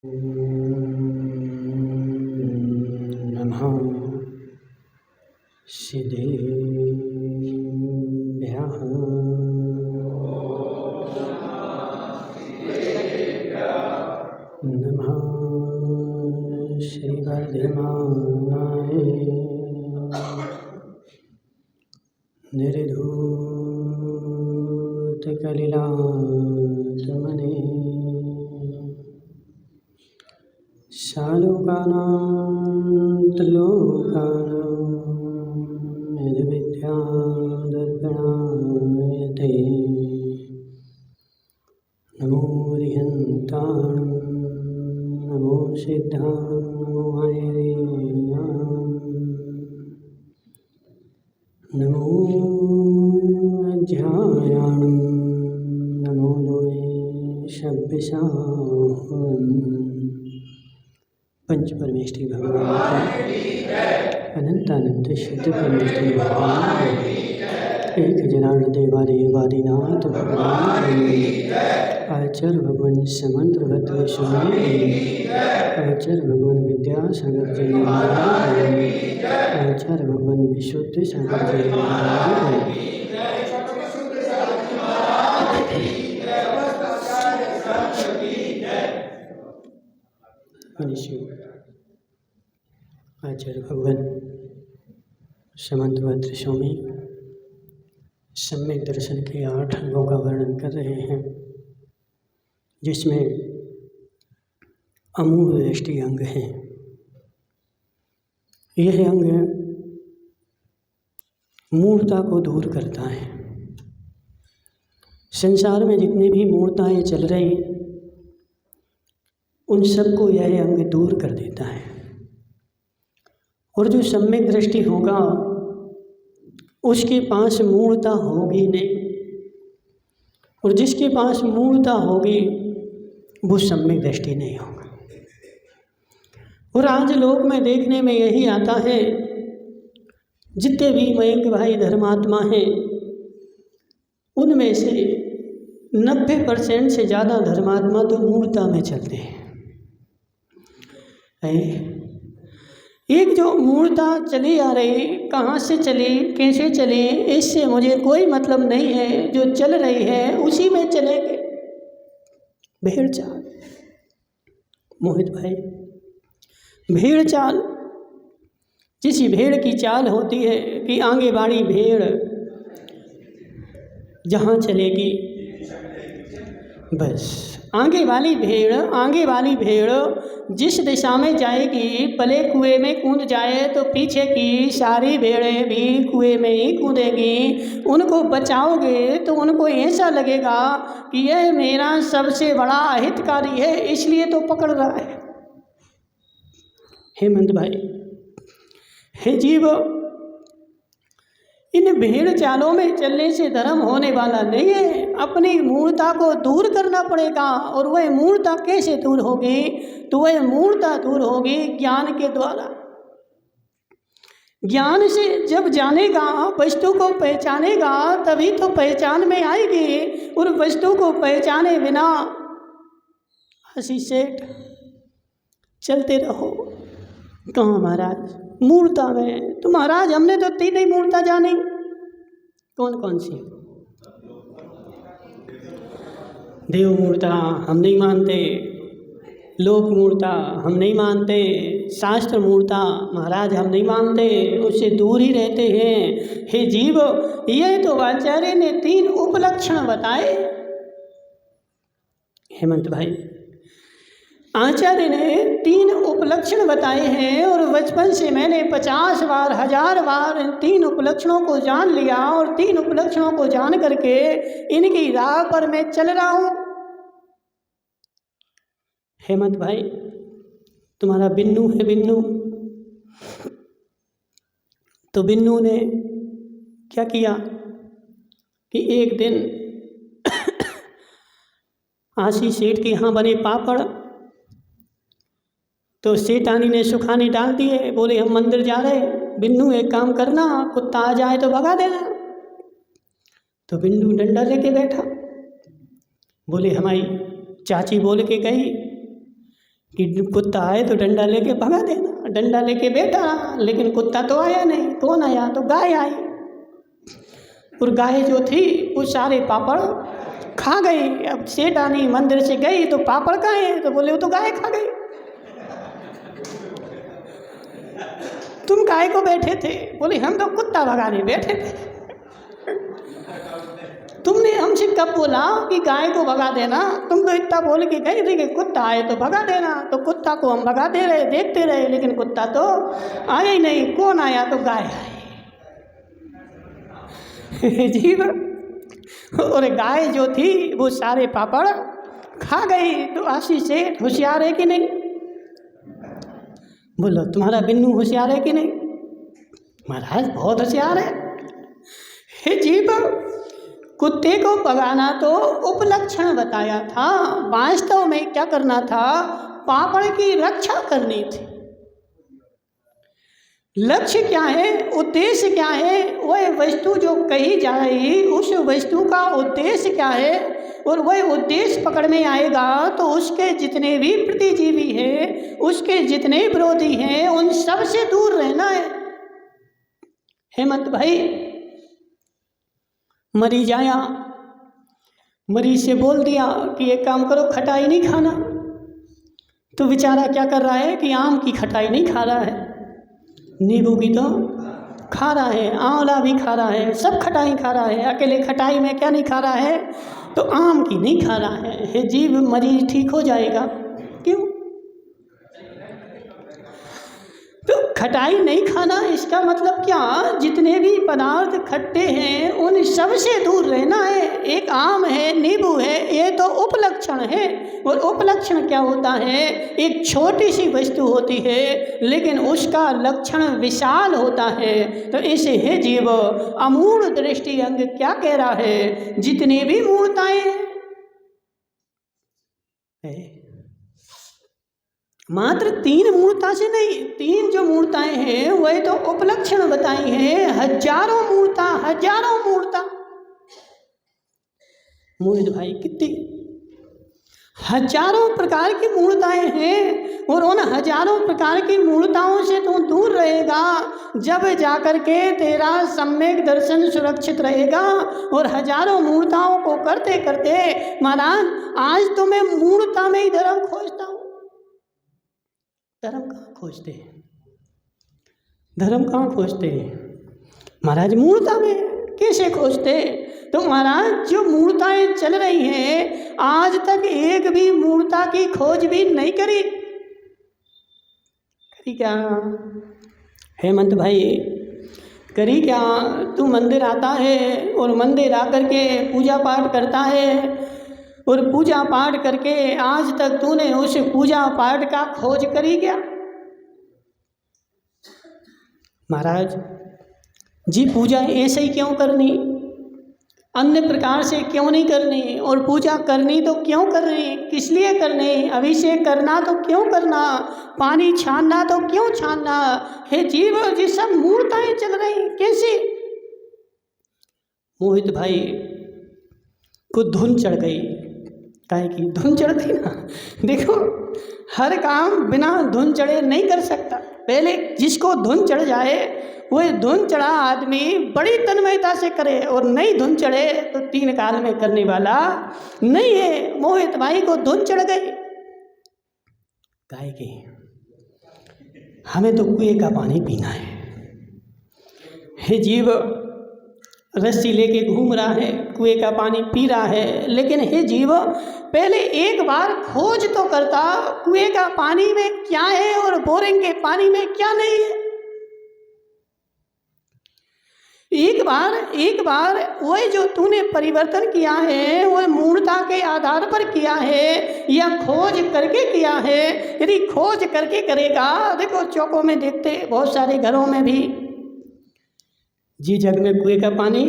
नमः सिद्धेभ्यः नमः श्रीवर्धमानाय निर्धूतकलिलात्मने शालोकानां त्रिलोकानां यद्विद्यादर्पणाय ते नमो रिहन्तां नमो सिद्धां नमो हयेयां नमो अध्यायाणं नमो लोये शब्दशाहं पंच परमेष्ठी भगवान अनंतानंत शुद्ध परमेष्ठी भगवान एक जनार्द देवादिनाथ भगवान आचार्य भगवान समंत्र भद्र स्वामी आचार्य भगवान विद्यासागर जी आचार्य भगवान विशुद्ध सागर जी आचार्य भगवान समंत भद्र स्वामी सम्यक दर्शन के 8 अंगों का वर्णन कर रहे हैं, जिसमें अमूल दृष्टि अंग है। यह अंग मूर्ता को दूर करता है। संसार में जितनी भी मूर्ताएं चल रही उन सबको यह अंग दूर कर देता है। और जो सम्यक दृष्टि होगा उसके पास मूर्ता होगी नहीं, और जिसके पास मूर्ता होगी वो सम्यक दृष्टि नहीं होगा। और आज लोक में देखने में यही आता है, जितने भी मयंक भाई धर्मात्मा हैं उनमें से 90% से ज़्यादा धर्मात्मा तो मूर्ता में चलते हैं। एक जो मूर्ता चली आ रही, कहाँ से चली कैसे चली इससे मुझे कोई मतलब नहीं है, जो चल रही है उसी में चलेंगे। भेड़ चाल मोहित भाई, भेड़ चाल जिस भेड़ की चाल होती है कि आगे बाड़ी भेड़ जहाँ चलेगी बस आगे वाली भेड़ जिस दिशा में जाएगी, पहले कुएं में कूद जाए तो पीछे की सारी भेड़ें भी कुएं में ही कूदेंगी। उनको बचाओगे तो उनको ऐसा लगेगा कि यह मेरा सबसे बड़ा हितकारी है, इसलिए तो पकड़ रहा है। हेमंत भाई, हे जीव, इन भेड़ चालों में चलने से धर्म होने वाला नहीं है। अपनी मूर्ता को दूर करना पड़ेगा। और वह मूर्ता कैसे दूर होगी? तो वह मूर्ता दूर होगी ज्ञान के द्वारा। ज्ञान से जब जानेगा, वस्तु को पहचानेगा, तभी तो पहचान में आएगी। और वस्तु को पहचाने बिना हंसी सेठ चलते रहो। कहाँ महाराज? मूर्ता में। तो महाराज हमने तो 3 ही मूर्ता जानी। कौन कौन सी? देव मूर्ता हम नहीं मानते, लोक मूर्ता हम नहीं मानते, शास्त्र मूर्ता महाराज हम नहीं मानते, उससे दूर ही रहते हैं। हे जीव, यह तो आचार्य ने 3 उपलक्षण बताए। हेमंत भाई, आचार्य ने 3 उपलक्षण बताए हैं। और बचपन से मैंने 50 बार 1000 बार इन 3 उपलक्षणों को जान लिया। और 3 उपलक्षणों को जान करके इनकी राह पर मैं चल रहा हूँ। हेमंत भाई, तुम्हारा बिन्नू है, बिन्नू। तो बिन्नू ने क्या किया कि एक दिन आशी सेठ के यहाँ बने पापड़ तो सेठानी ने सुखाने डाल दिए। बोले हम मंदिर जा रहे, बिन्नू एक काम करना, कुत्ता आ जाए तो भगा देना। तो बिन्नू डंडा लेके बैठा। बोले हमारी चाची बोल के गई कि कुत्ता आए तो डंडा लेके भगा देना। डंडा लेके बैठा, लेकिन कुत्ता तो आया नहीं। कौन आया? तो गाय आई। और गाय जो थी वो सारे पापड़ खा गई। अब सेठानी मंदिर से गई तो पापड़ कहाँ है? तो बोले वो तो गाय खा गई। तुम गाय को बैठे थे? बोले हम तो कुत्ता भगाने बैठे थे। तुमने हमसे कब बोला कि गाय को भगा देना? तुम तो इतना बोल के गई थी कि कुत्ता आए तो भगा देना। तो कुत्ता को हम भगाते रहे, देखते रहे, लेकिन कुत्ता तो आया ही नहीं। कौन आया? तो गाय आई। जीव और गाय जो थी वो सारे पापड़ खा गई। तो आशीष सेठ होशियार है कि नहीं? बोलो तुम्हारा बिन्नू होशियार है कि नहीं? महाराज बहुत होशियार है। हे जीव, कुत्ते को भगाना तो उपलक्षण बताया था, वास्तव में क्या करना था? पापड़ की रक्षा करनी थी। लक्ष्य क्या है? उद्देश्य क्या है? वह वस्तु जो कही जाएगी उस वस्तु का उद्देश्य क्या है? और वह उद्देश्य पकड़ में आएगा तो उसके जितने भी प्रतिजीवी हैं, उसके जितने विरोधी हैं, उन सब से दूर रहना है। हेमंत भाई मरीज आया, मरीज से बोल दिया कि एक काम करो, खटाई नहीं खाना। तो बेचारा क्या कर रहा है कि आम की खटाई नहीं खा रहा है, नींबू की तो खा रहा है, आंवला भी खा रहा है, सब खटाई खा रहा है। अकेले खटाई में क्या नहीं खा रहा है? तो आम की नहीं खा रहा है। हे जीव, मरीज ठीक हो जाएगा। क्यों? तो खटाई नहीं खाना इसका मतलब क्या? जितने भी पदार्थ खट्टे हैं उन सब से दूर रहना है। एक आम है, नींबू है, ये तो उपलक्षण है। और उपलक्षण क्या होता है? एक छोटी सी वस्तु होती है लेकिन उसका लक्षण विशाल होता है। तो इसे है जीव, अमूढ़ दृष्टि अंग क्या कह रहा है? जितनी भी मूर्ताएं हैं, मात्र 3 मूर्ता से नहीं, 3 जो मूर्ताएं हैं वह तो उपलक्षण बताई हैं। हजारों मूर्ता। मोहित भाई कितनी हजारों प्रकार की मूर्ताएं हैं। और उन हजारों प्रकार की मूर्ताओं से तू दूर रहेगा जब जाकर के तेरा सम्यक दर्शन सुरक्षित रहेगा। और हजारों मूर्ताओं को करते करते महाराज आज तो मैं मूर्ता में ही धर्म खोजता हूँ। धर्म कहाँ खोजते हैं? धर्म कहाँ खोजते हैं महाराज? मूर्ता में। कैसे खोजते? तो महाराज जो मूर्ताएं चल रही हैं आज तक एक भी मूर्ता की खोज भी नहीं करी क्या? हेमंत भाई करी क्या? तू मंदिर आता है और मंदिर आकर के पूजा पाठ करता है और पूजा पाठ करके आज तक तूने उस पूजा पाठ का खोज करी क्या? महाराज जी पूजा ऐसे ही क्यों करनी, अन्य प्रकार से क्यों नहीं करनी? और पूजा करनी तो क्यों करनी, किस लिए करनी? अभिषेक करना तो क्यों करना? पानी छानना तो क्यों छानना? हे जीव, जी सब मूर्ताएं चल रही कैसे? मोहित भाई को धुन चढ़ गई। काहे की धुन चढ़ती ना? देखो हर काम बिना धुन चढ़े नहीं कर सकता। पहले जिसको धुन चढ़ जाए वह धुन चढ़ा आदमी बड़ी तन्मयता से करे, और नहीं धुन चढ़े तो 3 काल में करने वाला नहीं है। मोहित भाई को धुन चढ़ गई। काहे की हमें तो कुएं का पानी पीना है। हे जीव रस्सी लेके घूम रहा है, कुएं का पानी पी रहा है, लेकिन हे जीव पहले एक बार खोज तो करता कुएं का पानी में क्या है और बोरिंग के पानी में क्या नहीं है। एक बार वह जो तूने परिवर्तन किया है वह मूर्ता के आधार पर किया है या खोज करके किया है? यदि खोज करके करेगा, देखो चौकों में देखते बहुत सारे घरों में भी जी जग में कुएं का पानी,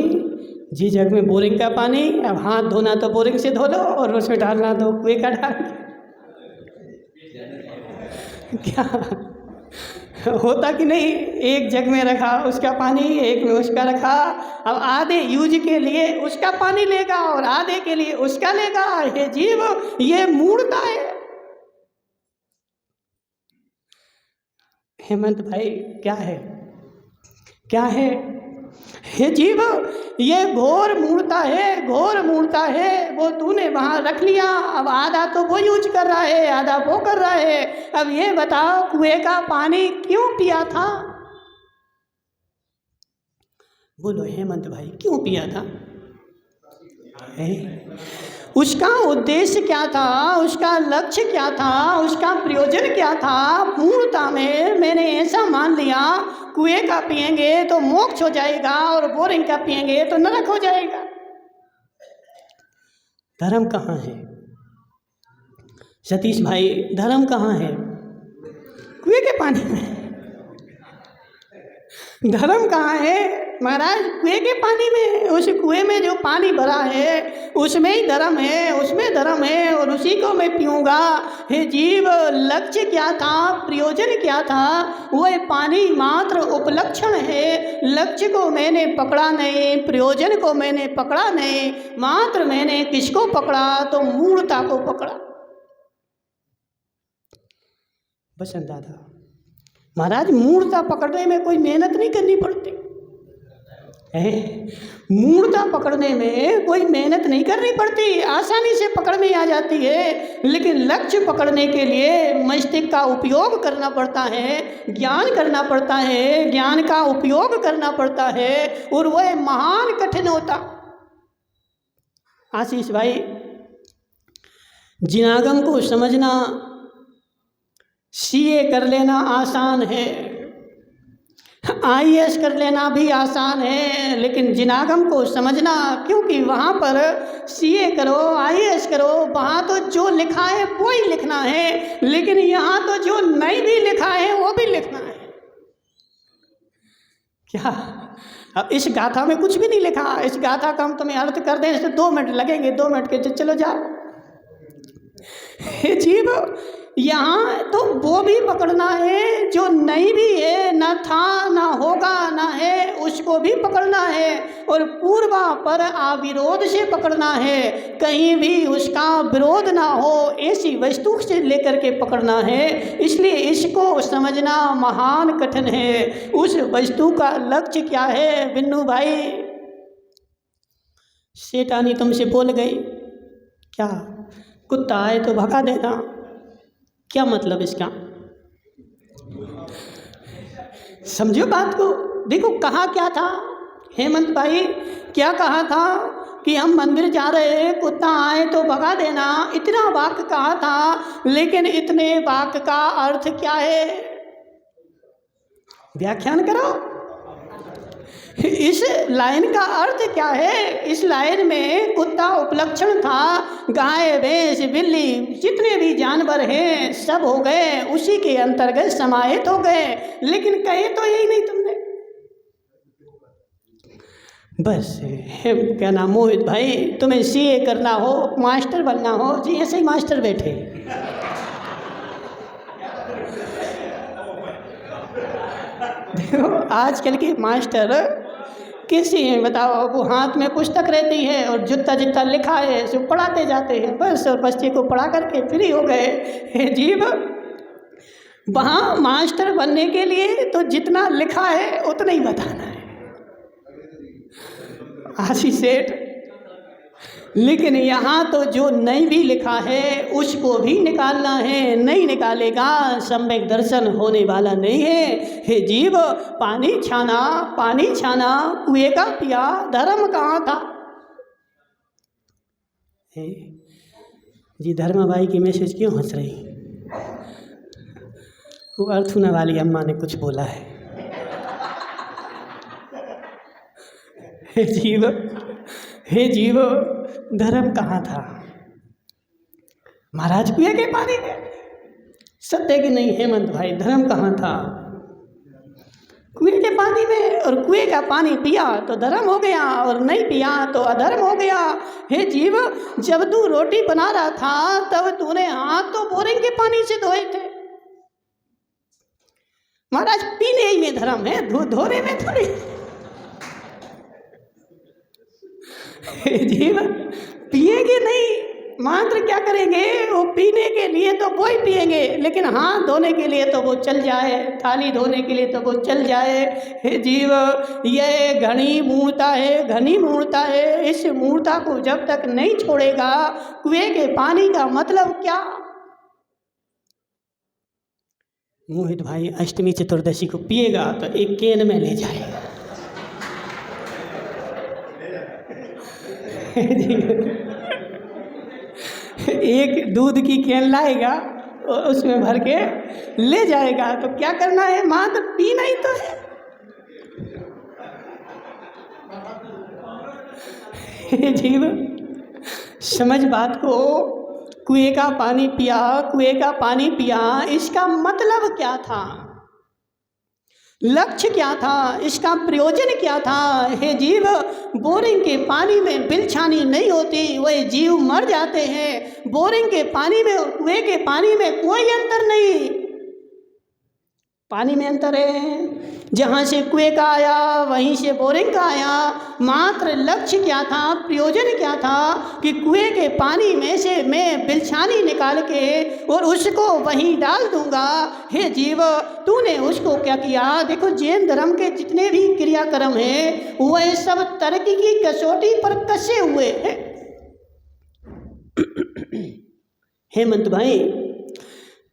जी जग में बोरिंग का पानी। अब हाथ धोना तो बोरिंग से धो लो और उसमें डालना तो कुएं का डाल। क्या होता कि नहीं? एक जग में रखा उसका पानी, एक में उसका रखा। अब आधे यूज के लिए उसका पानी लेगा और आधे के लिए उसका लेगा। ये जीव ये मूर्ता है। हेमंत भाई क्या है, क्या है? हे जीव, ये घोर मूर्ता है, घोर मूर्ता है। वो तूने वहाँ रख लिया, अब आधा तो वो यूज कर रहा है, आधा वो कर रहा है। अब ये बताओ, कुएं का पानी क्यों पिया था? बोलो हेमंत भाई, क्यों पिया था? उसका उद्देश्य क्या था, उसका लक्ष्य क्या था, उसका प्रयोजन क्या था? मूर्ता में मैंने ऐसा मान लिया, कुएं का पिएंगे तो मोक्ष हो जाएगा और बोरिंग का पिएंगे तो नरक हो जाएगा। धर्म कहाँ है सतीश भाई? धर्म कहाँ है? कुएं के पानी में। धर्म कहाँ है महाराज? कुएं के पानी में। उस कुएं में जो पानी भरा है उसमें ही धर्म है, उसमें धर्म है और उसी को मैं पीऊँगा। हे जीव, लक्ष्य क्या था, प्रयोजन क्या था? वह पानी मात्र उपलक्षण है। लक्ष्य को मैंने पकड़ा नहीं, प्रयोजन को मैंने पकड़ा नहीं, मात्र मैंने किसको पकड़ा? तो मूर्ता को पकड़ा। बसंत दादा महाराज, मूर्ता पकड़ने में कोई मेहनत नहीं करनी पड़ती है। मूर्ता पकड़ने में कोई मेहनत नहीं करनी पड़ती, आसानी से पकड़ में आ जाती है। लेकिन लक्ष्य पकड़ने के लिए मस्तिष्क का उपयोग करना पड़ता है, ज्ञान करना पड़ता है, ज्ञान का उपयोग करना पड़ता है और वह महान कठिन होता। आशीष भाई, जिनागम को समझना, सीए कर लेना आसान है, आईएएस कर लेना भी आसान है, लेकिन जिनागम को समझना, क्योंकि वहाँ पर सीए करो, आईएएस करो, वहाँ तो जो लिखा है वो ही लिखना है, लेकिन यहाँ तो जो नहीं भी लिखा है वो भी लिखना है। क्या? अब इस गाथा में कुछ भी नहीं लिखा। इस गाथा का हम तुम्हें अर्थ कर दें इससे 2 मिनट लगेंगे, 2 मिनट के चलो जाओ। हे जीव, यहाँ तो वो भी पकड़ना है जो नहीं भी है, ना था ना होगा ना है, उसको भी पकड़ना है और पूर्वा पर अविरोध से पकड़ना है, कहीं भी उसका विरोध ना हो, ऐसी वस्तु से लेकर के पकड़ना है। इसलिए इसको समझना महान कठिन है। उस वस्तु का लक्ष्य क्या है? बिन्नू भाई, शैतानी तुमसे बोल गई क्या? कुत्ता आए तो भगा देना, क्या मतलब इसका? समझो बात को। देखो कहा क्या था हेमंत भाई, क्या कहा था कि हम मंदिर जा रहे हैं, कुत्ता आए तो भगा देना, इतना वाक्य कहा था। लेकिन इतने वाक्य का अर्थ क्या है? व्याख्यान करो। इस लाइन का अर्थ क्या है? इस लाइन में कुत्ता उपलक्षण था, गाय भैंस बिल्ली जितने भी जानवर हैं सब हो गए, उसी के अंतर्गत समाहित हो गए। लेकिन कहे तो यही नहीं तुमने। बस क्या नाम मोहित भाई, तुम्हें सीए करना हो, मास्टर बनना हो, जी ऐसे ही मास्टर बैठे। देखो आजकल के मास्टर कैसे हैं बताओ? वो हाथ में पुस्तक रहती है और जितना जितना लिखा है सो पढ़ाते जाते हैं बस, और बच्चे को पढ़ा करके फ्री हो गए। जीव, वहाँ मास्टर बनने के लिए तो जितना लिखा है उतना ही बताना है, आशीष सेठ। लेकिन यहाँ तो जो नहीं भी लिखा है उसको भी निकालना है, नहीं निकालेगा सम्यक दर्शन होने वाला नहीं है। हे जीव, पानी छाना कुएं का पिया, धर्म कहाँ था? जी धर्मा भाई की मैसेज क्यों हंस रही? वो अर्थुना वाली अम्मा ने कुछ बोला है। हे जीव, धर्म कहाँ था? महाराज कुएं के पानी में। सत्य कि नहीं हेमंत भाई, धर्म कहाँ था? कुएं के पानी में। और कुएं का पानी पिया तो धर्म हो गया और नहीं पिया तो अधर्म हो गया। हे जीव, जब तू रोटी बना रहा था तब तूने हाथ तो बोरिंग के पानी से धोए थे। महाराज पीने ही में धर्म है, धोने में थोड़ी। जीव, पिएंगे नहीं, मात्र क्या करेंगे, वो पीने के लिए तो वो ही पिएंगे, लेकिन हाथ धोने के लिए तो वो चल जाए, थाली धोने के लिए तो वो चल जाए। हे जीव, ये घनी मूर्ता है, घनी मूर्ता है। इस मूर्ता को जब तक नहीं छोड़ेगा, कुएं के पानी का मतलब क्या? मोहित भाई अष्टमी चतुर्दशी को पिएगा तो एक केन में ले जाएगा। एक दूध की केन लाएगा और उसमें भर के ले जाएगा। तो क्या करना है, मात्र पीना ही तो है। जीव समझ बात को। कुएं का पानी पिया, कुएं का पानी पिया, इसका मतलब क्या था, लक्ष्य क्या था, इसका प्रयोजन क्या था? हे जीव, बोरिंग के पानी में बिलछानी नहीं होती, वही जीव मर जाते हैं। बोरिंग के पानी में और कुएं के पानी में कोई अंतर नहीं। पानी में अंतर है, जहाँ से कुएं का आया वहीं से बोरिंग का आया। मात्र लक्ष्य क्या था, प्रयोजन क्या था कि कुएं के पानी में से मैं बिलछानी निकाल के और उसको वहीं डाल दूंगा। हे जीव, तूने उसको क्या किया? देखो, जैन धर्म के जितने भी क्रियाक्रम हैं वह सब तर्क की कसौटी पर कसे हुए हैं। हेमंत भाई,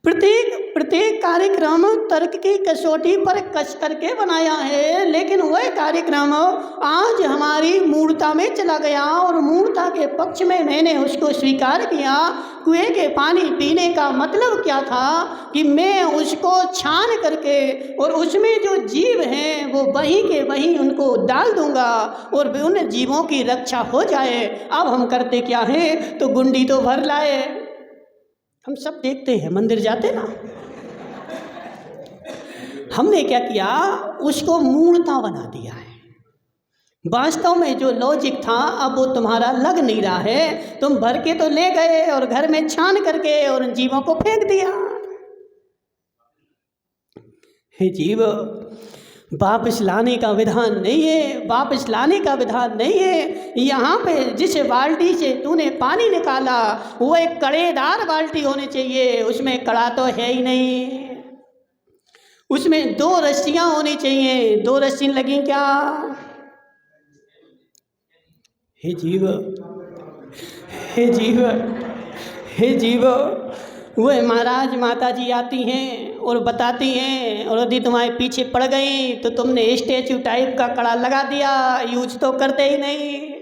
प्रत्येक कार्यक्रम तर्क की कसौटी पर कस करके बनाया है, लेकिन वह कार्यक्रम आज हमारी मूर्ता में चला गया और मूर्ता के पक्ष में मैंने उसको स्वीकार किया। कुएं के पानी पीने का मतलब क्या था कि मैं उसको छान करके और उसमें जो जीव हैं वो वहीं के वहीं उनको डाल दूंगा और उन जीवों की रक्षा हो जाए। अब हम करते क्या है, तो गुंडी तो भर लाए। हम सब देखते हैं, मंदिर जाते ना, हमने क्या किया, उसको मूर्ता बना दिया है। वास्तव में जो लॉजिक था अब वो तुम्हारा लग नहीं रहा है। तुम भर के तो ले गए और घर में छान करके और उन जीवों को फेंक दिया। हे जीव, वापस लाने का विधान नहीं है, वापस लाने का विधान नहीं है। यहाँ पे जिस बाल्टी से तूने पानी निकाला वो एक कड़ेदार बाल्टी होनी चाहिए, उसमें कड़ा तो है ही नहीं। उसमें 2 रस्सियाँ होनी चाहिए, 2 रस्सी लगी क्या? हे जीव, हे जीव, हे जीव, वह महाराज माता जी आती हैं और बताती हैं, और यदि तुम्हारे पीछे पड़ गई तो तुमने स्टैचू टाइप का कड़ा लगा दिया, यूज तो करते ही नहीं।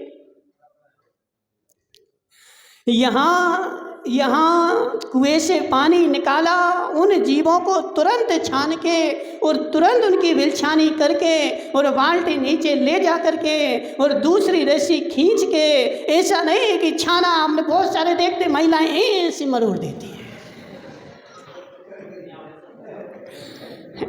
यहाँ कुएं से पानी निकाला, उन जीवों को तुरंत छान के और तुरंत उनकी बिलछानी करके और बाल्टी नीचे ले जा करके और दूसरी रस्सी खींच के, ऐसा नहीं है कि छाना, हमने बहुत सारे देखते महिलाएं ऐसे मरोड़ देती हैं,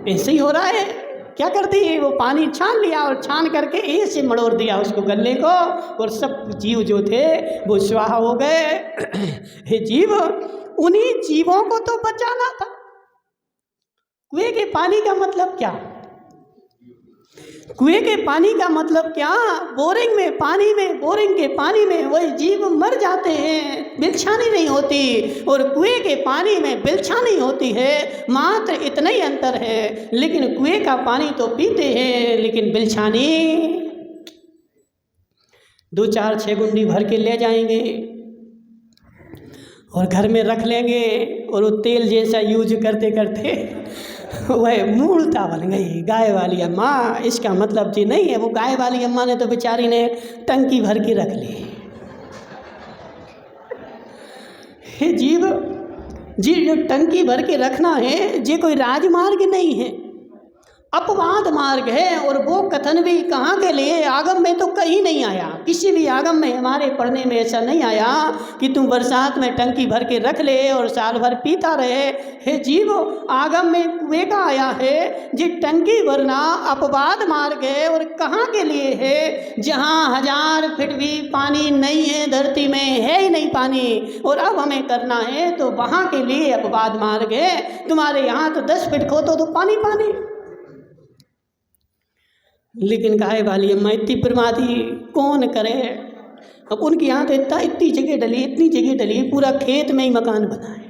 ऐसे ही हो रहा है। क्या करती है, वो पानी छान लिया और छान करके ऐसे मड़ोड़ दिया उसको गले को, और सब जीव जो थे वो स्वाहा हो गए। हे जीव, उन्हीं जीवों को तो बचाना था। कुएं के पानी का मतलब क्या? कुएं के पानी का मतलब क्या? बोरिंग में पानी में, बोरिंग के पानी में वही जीव मर जाते हैं, बिलछानी नहीं होती, और कुएं के पानी में बिलछानी होती है। मात्र इतना ही अंतर है। लेकिन कुएं का पानी तो पीते हैं, लेकिन बिलछानी 2, 4, 6 गुंडी भर के ले जाएंगे और घर में रख लेंगे, और वो तेल जैसा यूज करते करते वह मूर्ता बन गई, गाय वाली अम्मा। इसका मतलब जी नहीं है, वो गाय वाली अम्मा ने तो बेचारी ने टंकी भर के रख ली। हे जीव जी, जो टंकी भर के रखना है ये कोई राजमार्ग नहीं है, अपवाद मार्ग है। और वो कथन भी कहाँ के लिए, आगम में तो कहीं नहीं आया, किसी भी आगम में हमारे पढ़ने में ऐसा नहीं आया कि तुम बरसात में टंकी भर के रख ले और साल भर पीता रहे। हे जीव, आगम में कुएं का आया है। जी टंकी भरना अपवाद मार्ग है, और कहाँ के लिए है? जहाँ 1000 फीट भी पानी नहीं है, धरती में है ही नहीं पानी, और अब हमें करना है तो वहाँ के लिए अपवाद मार्ग है। तुम्हारे यहाँ तो 10 फीट खोदो तो पानी पानी। लेकिन गाय वाली अम्मा इतनी प्रमादी कौन करे, अब उनके यहाँ तो इतनी जगह डली, इतनी जगह डली, पूरा खेत में ही मकान बना है।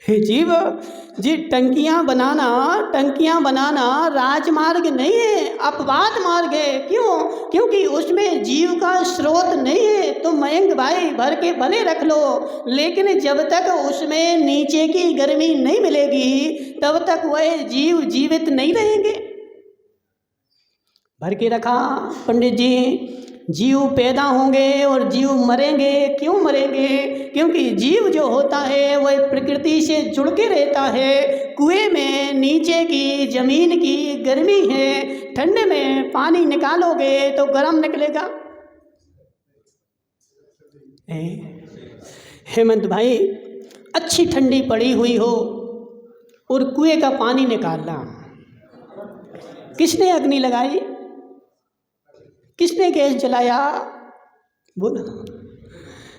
हे जीव जी, टंकियाँ बनाना राजमार्ग नहीं है, अपवाद मार्ग है। क्यों? क्योंकि उसमें जीव का स्रोत नहीं है। तो मयंक भाई भर के भले रख लो, लेकिन जब तक उसमें नीचे की गर्मी नहीं मिलेगी तब तक वह जीव जीवित नहीं रहेंगे। भर के रखा पंडित जी, जीव पैदा होंगे और जीव मरेंगे। क्यों मरेंगे? क्योंकि जीव जो होता है वह प्रकृति से जुड़ के रहता है। कुएं में नीचे की जमीन की गर्मी है, ठंडे में पानी निकालोगे तो गर्म निकलेगा। हेमंत भाई, अच्छी ठंडी पड़ी हुई हो और कुएं का पानी निकालना, किसने अग्नि लगाई? किसने गैस जलाया? बोलो।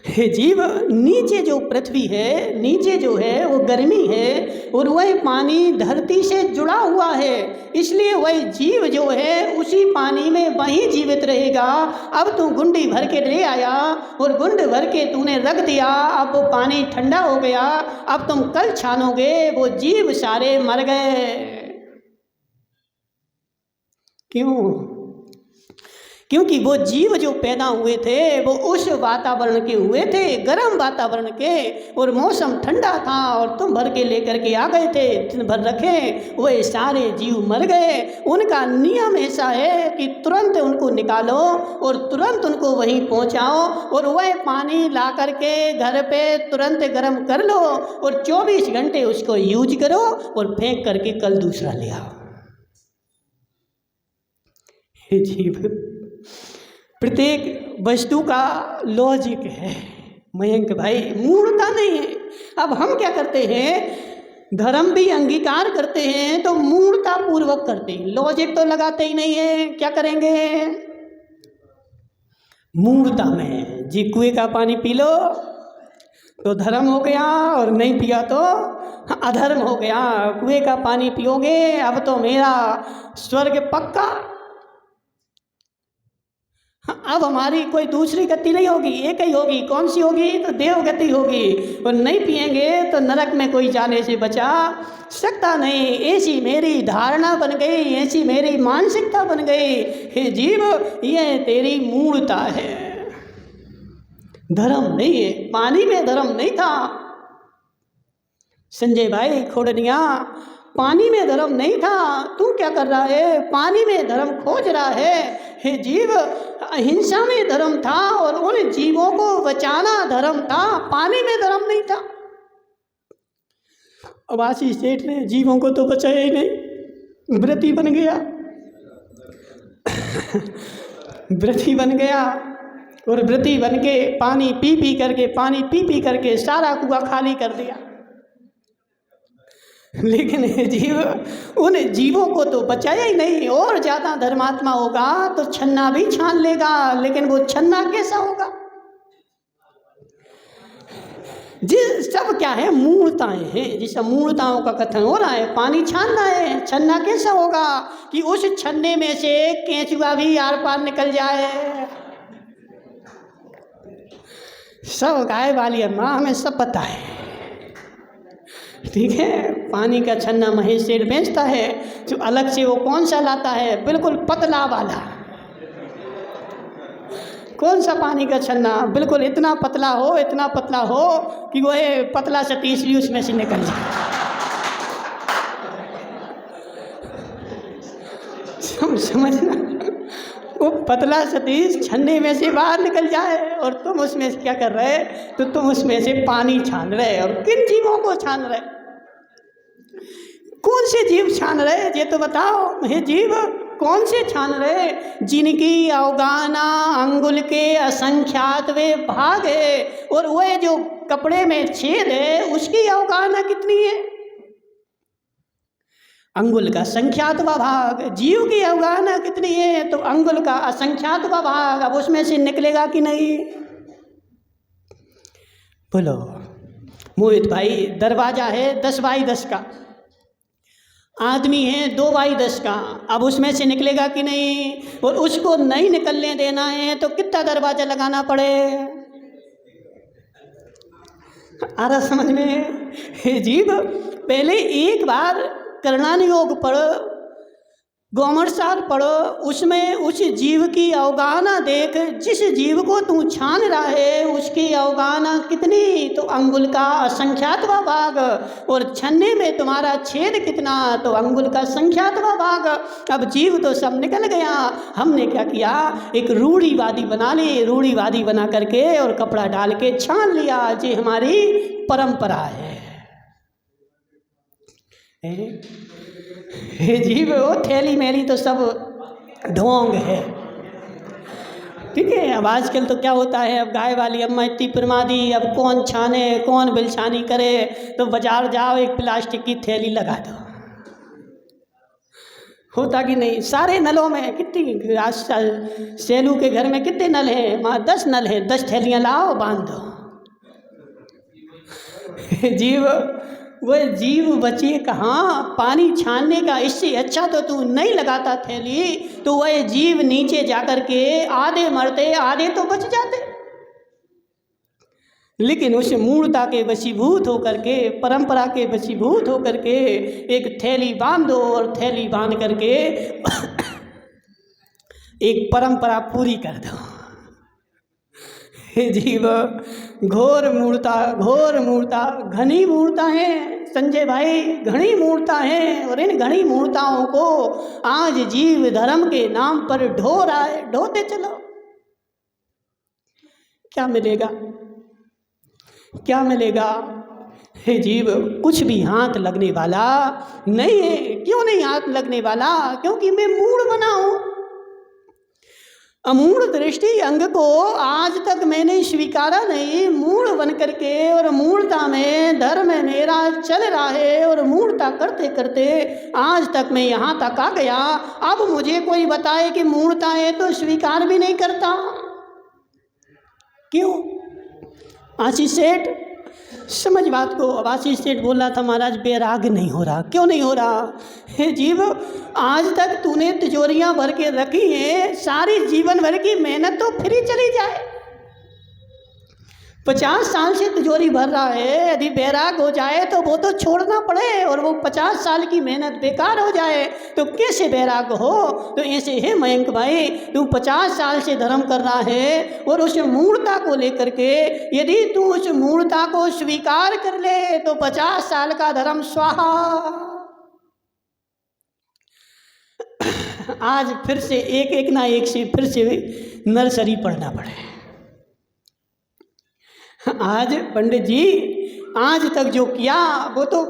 हे जीव, नीचे जो पृथ्वी है, नीचे जो है वो गर्मी है और वह पानी धरती से जुड़ा हुआ है, इसलिए वह जीव जो है उसी पानी में वहीं जीवित रहेगा। अब तू गुंडी भर के ले आया और गुंड भर के तूने रख दिया, अब वो पानी ठंडा हो गया, अब तुम कल छानोगे, वो जीव सारे मर गए। क्यों? क्योंकि वो जीव जो पैदा हुए थे वो उस वातावरण के हुए थे, गर्म वातावरण के, और मौसम ठंडा था और तुम भर के लेकर के आ गए थे, दिन भर रखे, वह सारे जीव मर गए। उनका नियम ऐसा है कि तुरंत उनको निकालो और तुरंत उनको वहीं पहुंचाओ और वह पानी ला करके घर पे तुरंत गर्म कर लो और 24 घंटे उसको यूज करो और फेंक करके कल दूसरा ले आओ। जीव प्रत्येक वस्तु का लॉजिक है मयंक भाई, मूर्खता नहीं है। अब हम क्या करते हैं, धर्म भी अंगीकार करते हैं तो मूर्खता पूर्वक करते हैं, लॉजिक तो लगाते ही नहीं है। क्या करेंगे? मूर्खता में जी, कुएं का पानी पी लो तो धर्म हो गया और नहीं पिया तो अधर्म हो गया। कुएं का पानी पियोगे अब तो मेरा स्वर्ग पक्का, अब हमारी कोई दूसरी गति नहीं होगी, एक ही होगी। कौन सी होगी? तो देव गति होगी। और नहीं पिएंगे तो नरक में कोई जाने से बचा सकता नहीं। ऐसी मेरी धारणा बन गई, ऐसी मेरी मानसिकता बन गई। हे जीव, यह तेरी मूर्खता है, धर्म नहीं है। पानी में धर्म नहीं था संजय भाई खोड़निया, पानी में धर्म नहीं था। तू क्या कर रहा है? पानी में धर्म खोज रहा है। हे जीव, अहिंसा में धर्म था और उन जीवों को बचाना धर्म था, पानी में धर्म नहीं था। अब आशीष सेठ ने जीवों को तो बचाया ही नहीं, व्रती बन गया व्रती बन गया और व्रती बन के पानी पी पी करके सारा कुआं खाली कर दिया। लेकिन जीव, उन जीवों को तो बचाया ही नहीं। और ज़्यादा धर्मात्मा होगा तो छन्ना भी छान लेगा, लेकिन वो छन्ना कैसा होगा? जी, सब क्या है? मूर्ताएं हैं। जिस मूर्ताओं का कथन हो रहा है, पानी छानना है, छन्ना कैसा होगा कि उस छन्ने में से केंचुआ भी आर पार निकल जाए। सब गाय वाली अम्मा, हमें सब पता है, ठीक है। पानी का छन्ना महेश सेठ बेचता है, जो अलग से वो कौन सा लाता है? बिल्कुल पतला वाला। कौन सा पानी का छन्ना? बिल्कुल इतना पतला हो कि वो पतला सतीश भी उसमें से निकल जाए। समझना, वो पतला सतीश छन्ने में से बाहर निकल जाए और तुम उसमें से क्या कर रहे? तो तुम उसमें से पानी छान रहे। और किन जीवों को छान रहे? कौन से जीव छान रहे ये तो बताओ। हे जीव, कौन से छान रहे? जिनकी अवगाहना अंगुल के असंख्यात वे भाग है, और वह जो कपड़े में छेद है उसकी अवगाहना कितनी है? अंगुल का संख्यातवा भाग। जीव की अवगाहना कितनी है? तो अंगुल का असंख्यातवा भाग। अब उसमें से निकलेगा कि नहीं? बोलो मोहित भाई, दरवाजा है 10 बाई 10 का, आदमी है 2/10 का, अब उसमें से निकलेगा कि नहीं, और उसको नहीं निकलने देना है तो कितना दरवाजा लगाना पड़े। आ रहा समझ में? हे जीव, पहले एक बार करणान योग पढ़ो, गौमरसार पढ़ो, उसमें उस जीव की अवगाहना देख। जिस जीव को तू छान रहा है उसकी अवगाहना कितनी, तो अंगुल का असंख्यातवा भाग, और छन्ने में तुम्हारा छेद कितना, तो अंगुल का संख्यातवा भाग। अब जीव तो सब निकल गया, हमने क्या किया, एक रूढ़ीवादी बना ली, रूढ़ीवादी बना करके और कपड़ा डाल के छान लिया। ये हमारी परंपरा है। हे जीव, वो थैली मेरी तो सब ढोंग है, ठीक है। अब आजकल तो क्या होता है, अब गाय वाली अम्मा इतनी प्रमादी, अब कौन छाने कौन बिलछानी करे, तो बाजार जाओ एक प्लास्टिक की थैली लगा दो। होता कि नहीं? सारे नलों में कितनी, सेलू के घर में कितने नल हैं, वहाँ 10 नल हैं, 10 थैलियाँ लाओ बांध दो। जीव, वह जीव बचे कहाँ, पानी छानने का इससे अच्छा तो तू नहीं लगाता थैली, तो वह जीव नीचे जाकर के आधे मरते आधे तो बच जाते। लेकिन उस मूर्ता के वशीभूत होकर के, परंपरा के वशीभूत होकर के एक थैली बांध दो, और थैली बांध करके एक परंपरा पूरी कर दो। जीव, घोर मूर्ता घनी मूर्ता है संजय भाई, घनी मूर्ता है, और इन घनी मूर्ताओं को आज जीव धर्म के नाम पर ढो रहा है। ढोते चलो, क्या मिलेगा, क्या मिलेगा? हे जीव, कुछ भी हाथ लगने वाला नहीं है। क्यों नहीं हाथ लगने वाला? क्योंकि मैं मूढ़ बना हूं। अमूढ़ दृष्टि अंग को आज तक मैंने स्वीकारा नहीं, मूढ़ बन करके, और मूढ़ता में धर्म मेरा चल रहा है, और मूढ़ता करते करते आज तक मैं यहाँ तक आ गया। अब मुझे कोई बताए कि मूढ़ता है तो स्वीकार भी नहीं करता। क्यों? आशीष सेठ, समझ बात को। अब आशीष सेठ बोल रहा था, महाराज बैराग नहीं हो रहा। क्यों नहीं हो रहा? हे जीव, आज तक तूने तिजोरियां भर के रखी हैं, सारी जीवन भर की मेहनत तो फ्री चली जाए। 50 साल से तिजोरी भर रहा है, यदि बैराग हो जाए तो वो तो छोड़ना पड़े, और वो 50 साल की मेहनत बेकार हो जाए तो कैसे बैराग हो? तो ऐसे है मयंक भाई, तू 50 साल से धर्म कर रहा है, और उस मूढ़ता को लेकर के यदि तू उस मूढ़ता को स्वीकार कर ले तो 50 साल का धर्म स्वाहा। आज फिर से एक ना एक से फिर से नर्सरी पढ़ना पड़े। आज पंडित जी, आज तक जो किया वो तो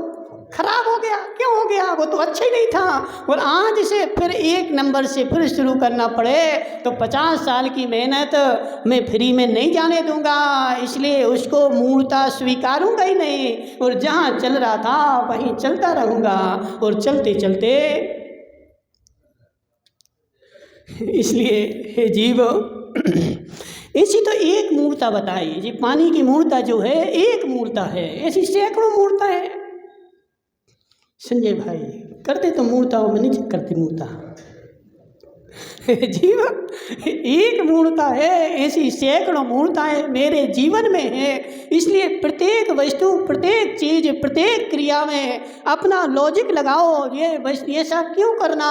खराब हो गया। क्यों हो गया? वो तो अच्छा ही नहीं था, और आज से फिर 1 नंबर से फिर शुरू करना पड़े तो 50 साल की मेहनत मैं फ्री में नहीं जाने दूंगा। इसलिए उसको मूर्ता स्वीकारूंगा ही नहीं, और जहाँ चल रहा था वहीं चलता रहूँगा, और चलते चलते इसलिए हे जीव, ऐसी तो एक मूर्ता बताई। जी, पानी की मूर्ता जो है एक मूर्ता है, ऐसी सैकड़ों मूर्ता है। संजय भाई, करते तो मूर्ता हो, नहीं करती मूर्ता। जीव, एक मूर्ता है, ऐसी सैकड़ों मूर्ताएं मेरे जीवन में है। इसलिए प्रत्येक वस्तु, प्रत्येक चीज, प्रत्येक क्रिया में अपना लॉजिक लगाओ। ये ऐसा क्यों करना,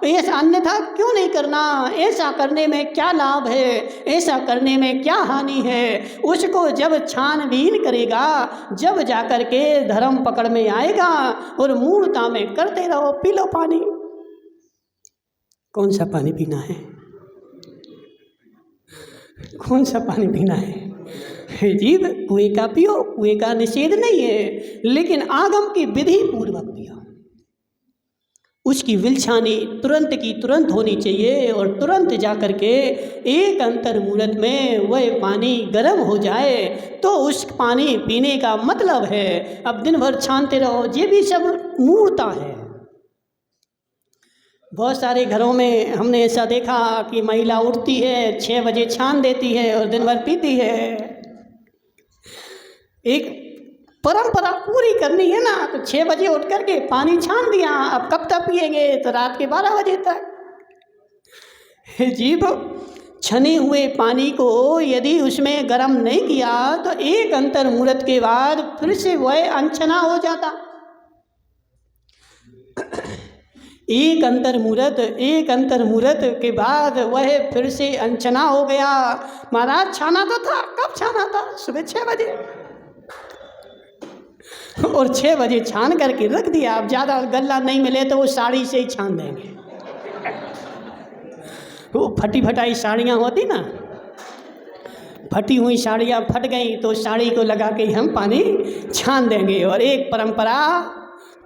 ऐसा अन्यथा क्यों नहीं करना, ऐसा करने में क्या लाभ है, ऐसा करने में क्या हानि है, उसको जब छानबीन करेगा, जब जाकर के धर्म पकड़ में आएगा। और मूर्ता में करते रहो। पी लो पानी। कौन सा पानी पीना है? कौन सा पानी पीना है? जीव, कुएं का पियो, कुएं का निषेध नहीं है, लेकिन आगम की विधि पूर्वक पियो। उसकी विलछानी तुरंत की तुरंत होनी चाहिए, और तुरंत जाकर के एक अंतर मुहूर्त में वह पानी गर्म हो जाए तो उस पानी पीने का मतलब है। अब दिन भर छानते रहो, ये भी सब मूर्ता है। बहुत सारे घरों में हमने ऐसा देखा कि महिला उठती है, 6 बजे छान देती है और दिन भर पीती है। एक परंपरा पूरी करनी है ना, तो 6 बजे उठ करके पानी छान दिया, अब कब तक पिएंगे? तो रात के 12 बजे तक। हे जीव, छने हुए पानी को यदि उसमें गर्म नहीं किया तो एक अंतर मुहूर्त के बाद फिर से वह अनछना हो जाता। एक अंतर मुहूर्त के बाद वह फिर से अनछना हो गया। महाराज छाना तो था, कब छाना था? सुबह 6 बजे, और 6 बजे छान करके रख दिया। अब ज़्यादा गल्ला नहीं मिले तो वो साड़ी से ही छान देंगे। वो फटी फटाई साड़ियाँ होती ना, फटी हुई साड़ियाँ फट गई तो साड़ी को लगा के हम पानी छान देंगे और एक परंपरा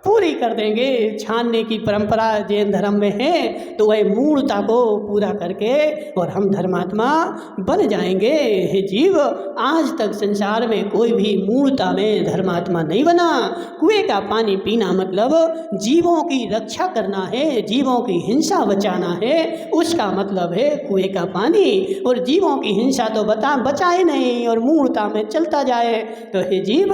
पूरी कर देंगे। छानने की परंपरा जैन धर्म में है, तो वह मूलता को पूरा करके और हम धर्मात्मा बन जाएंगे। हे जीव, आज तक संसार में कोई भी मूलता में धर्मात्मा नहीं बना। कुएं का पानी पीना मतलब जीवों की रक्षा करना है, जीवों की हिंसा बचाना है, उसका मतलब है कुएं का पानी। और जीवों की हिंसा तो बचाए नहीं और मूलता में चलता जाए। तो हे जीव,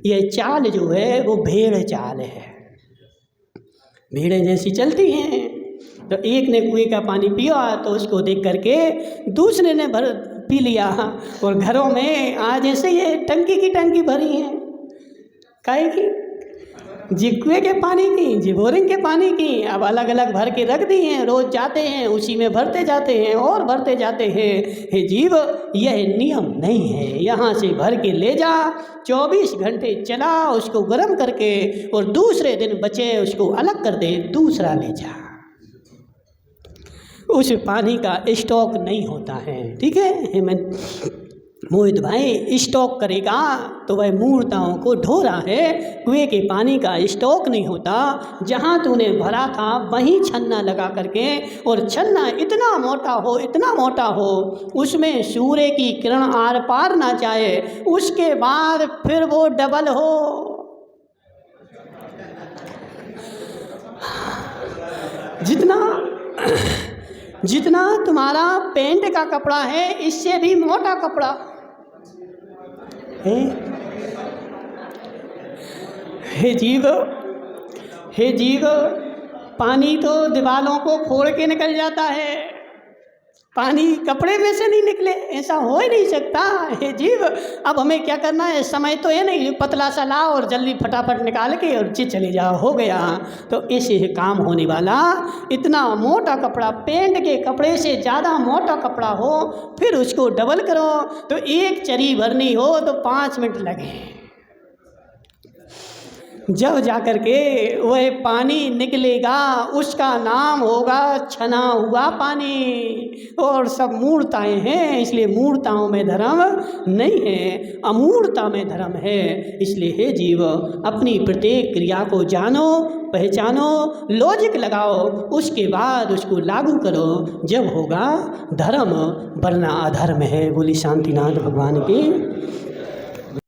ये चाल जो है वो भेड़ चाल है, भेड़ें जैसी चलती हैं। तो एक ने कुएं का पानी पिया तो उसको देख करके दूसरे ने पी लिया, और घरों में आज ऐसे ये टंकी की टंकी भरी है। काहे की? जी कुएं के पानी की, जी बोरिंग के पानी की, अब अलग अलग भर के रख दी हैं। रोज जाते हैं, उसी में भरते जाते हैं और भरते जाते हैं। हे जीव, यह नियम नहीं है। यहाँ से भर के ले जा, 24 घंटे चला उसको गर्म करके, और दूसरे दिन बचे उसको अलग कर दे, दूसरा ले जा। उस पानी का स्टॉक नहीं होता है। ठीक है मैं मोहित भाई, स्टॉक करेगा तो वह मूर्ताओं को ढो रहा है। कुएं के पानी का स्टॉक नहीं होता। जहाँ तूने भरा था वहीं छन्ना लगा करके, और छन्ना इतना मोटा हो उसमें सूर्य की किरण आर पार ना जाए, उसके बाद फिर वो डबल हो। जितना तुम्हारा पेंट का कपड़ा है, इससे भी मोटा कपड़ा है। हे जीव, पानी तो दीवारों को फोड़ के निकल जाता है, पानी कपड़े में से नहीं निकले, ऐसा हो ही नहीं सकता। हे जीव, अब हमें क्या करना है? समय तो है नहीं, पतला सा लाओ और जल्दी फटाफट निकाल के और चले जाओ, हो गया। तो ऐसे ही काम होने वाला। इतना मोटा कपड़ा, पेंट के कपड़े से ज़्यादा मोटा कपड़ा हो, फिर उसको डबल करो तो एक चरी भरनी हो तो 5 मिनट लगे। जब जाकर के वह पानी निकलेगा उसका नाम होगा छना हुआ पानी। और सब मूर्ताएं हैं, इसलिए मूर्ताओं में धर्म नहीं है, अमूर्ता में धर्म है। इसलिए हे जीव, अपनी प्रत्येक क्रिया को जानो, पहचानो, लॉजिक लगाओ, उसके बाद उसको लागू करो, जब होगा धर्म, वरना अधर्म है। बोली शांतिनाथ भगवान की।